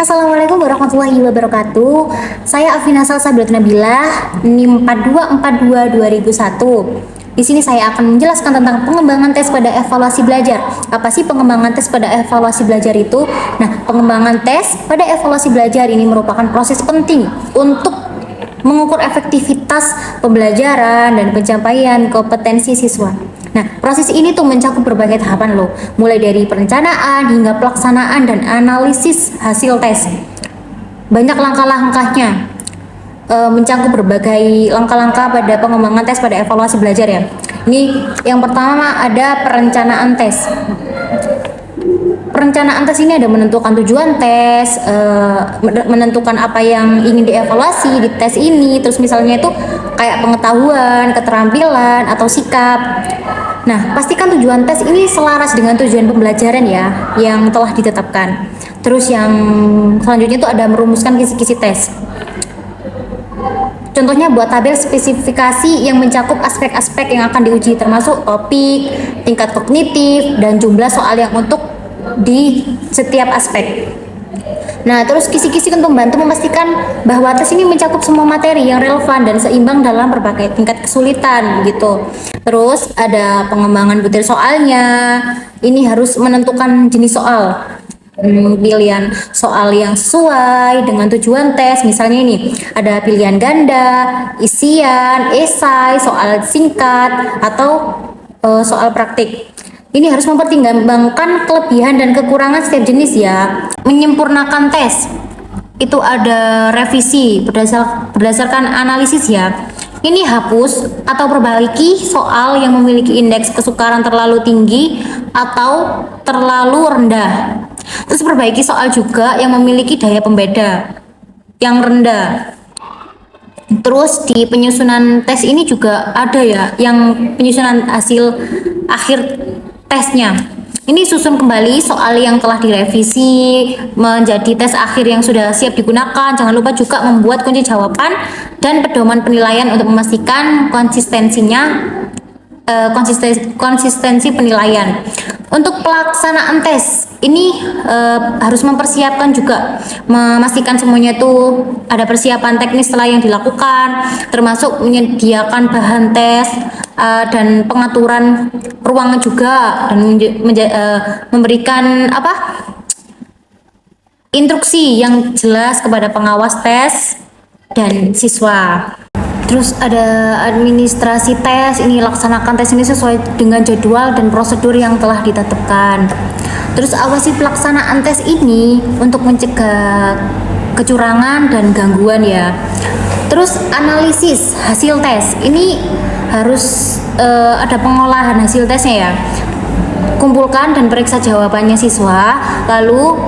Assalamualaikum warahmatullahi wabarakatuh. Saya Afina Salsabilat Nabila, NIM 4242-2001. Di sini saya akan menjelaskan tentang pengembangan tes pada evaluasi belajar. Apa sih pengembangan tes pada evaluasi belajar itu? Nah, pengembangan tes pada evaluasi belajar ini merupakan proses penting untuk mengukur efektivitas pembelajaran dan pencapaian kompetensi siswa. Nah, proses ini tuh mencakup berbagai tahapan loh, mulai dari perencanaan hingga pelaksanaan dan analisis hasil tes. Banyak langkah-langkahnya, mencakup berbagai langkah-langkah pada pengembangan tes pada evaluasi belajar ya. Ini yang pertama ada perencanaan tes. Perencanaan tes ini ada menentukan tujuan tes, menentukan apa yang ingin dievaluasi di tes ini, terus misalnya itu kayak pengetahuan, keterampilan, atau sikap. Nah, pastikan tujuan tes ini selaras dengan tujuan pembelajaran ya, yang telah ditetapkan. Terus yang selanjutnya itu ada merumuskan kisi-kisi tes. Contohnya buat tabel spesifikasi yang mencakup aspek-aspek yang akan diuji, termasuk topik, tingkat kognitif, dan jumlah soal yang untuk di setiap aspek. Nah, terus kisi-kisi untuk membantu memastikan bahwa tes ini mencakup semua materi yang relevan dan seimbang dalam berbagai tingkat kesulitan gitu. Terus ada pengembangan butir soalnya. Ini harus menentukan jenis soal. Pilihan soal yang sesuai dengan tujuan tes. Misalnya ini ada pilihan ganda, isian, esai, soal singkat, atau soal praktik. Ini harus mempertimbangkan kelebihan dan kekurangan setiap jenis ya. Menyempurnakan tes itu ada revisi berdasarkan analisis ya. Ini hapus atau perbaiki soal yang memiliki indeks kesukaran terlalu tinggi atau terlalu rendah. Terus perbaiki soal juga yang memiliki daya pembeda yang rendah. Terus di penyusunan tes ini juga ada ya yang penyusunan hasil akhir tesnya. Ini susun kembali soal yang telah direvisi menjadi tes akhir yang sudah siap digunakan. Jangan lupa juga membuat kunci jawaban dan pedoman penilaian untuk memastikan konsistensi penilaian. Untuk pelaksanaan tes ini harus mempersiapkan juga, memastikan semuanya itu ada persiapan teknis setelah yang dilakukan, termasuk menyediakan bahan tes dan pengaturan ruangan juga, dan memberikan instruksi yang jelas kepada pengawas tes dan siswa. Terus ada administrasi tes, ini laksanakan tes ini sesuai dengan jadwal dan prosedur yang telah ditetapkan. Terus awasi pelaksanaan tes ini untuk mencegah kecurangan dan gangguan ya. Terus analisis hasil tes, ini harus ada pengolahan hasil tesnya ya. Kumpulkan dan periksa jawabannya siswa, lalu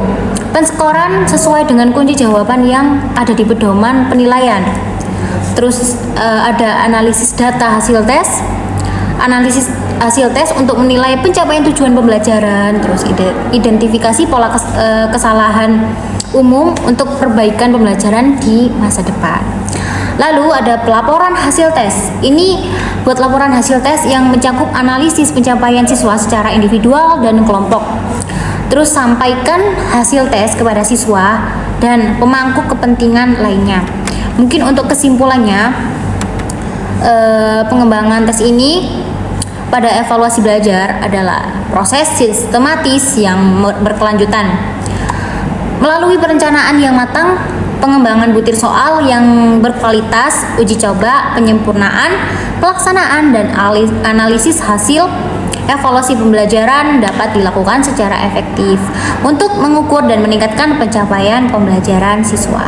penskoran sesuai dengan kunci jawaban yang ada di pedoman penilaian. Terus ada analisis data hasil tes, analisis hasil tes untuk menilai pencapaian tujuan pembelajaran, terus identifikasi pola kesalahan umum untuk perbaikan pembelajaran di masa depan. Lalu ada pelaporan hasil tes. Ini buat laporan hasil tes yang mencakup analisis pencapaian siswa secara individual dan kelompok. Terus sampaikan hasil tes kepada siswa dan pemangku kepentingan lainnya. Mungkin untuk kesimpulannya, pengembangan tes ini pada evaluasi belajar adalah proses sistematis yang berkelanjutan. Melalui perencanaan yang matang, pengembangan butir soal yang berkualitas, uji coba, penyempurnaan, pelaksanaan, dan analisis hasil evaluasi pembelajaran dapat dilakukan secara efektif untuk mengukur dan meningkatkan pencapaian pembelajaran siswa.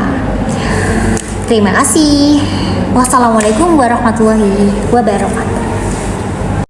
Terima kasih. Wassalamualaikum warahmatullahi wabarakatuh.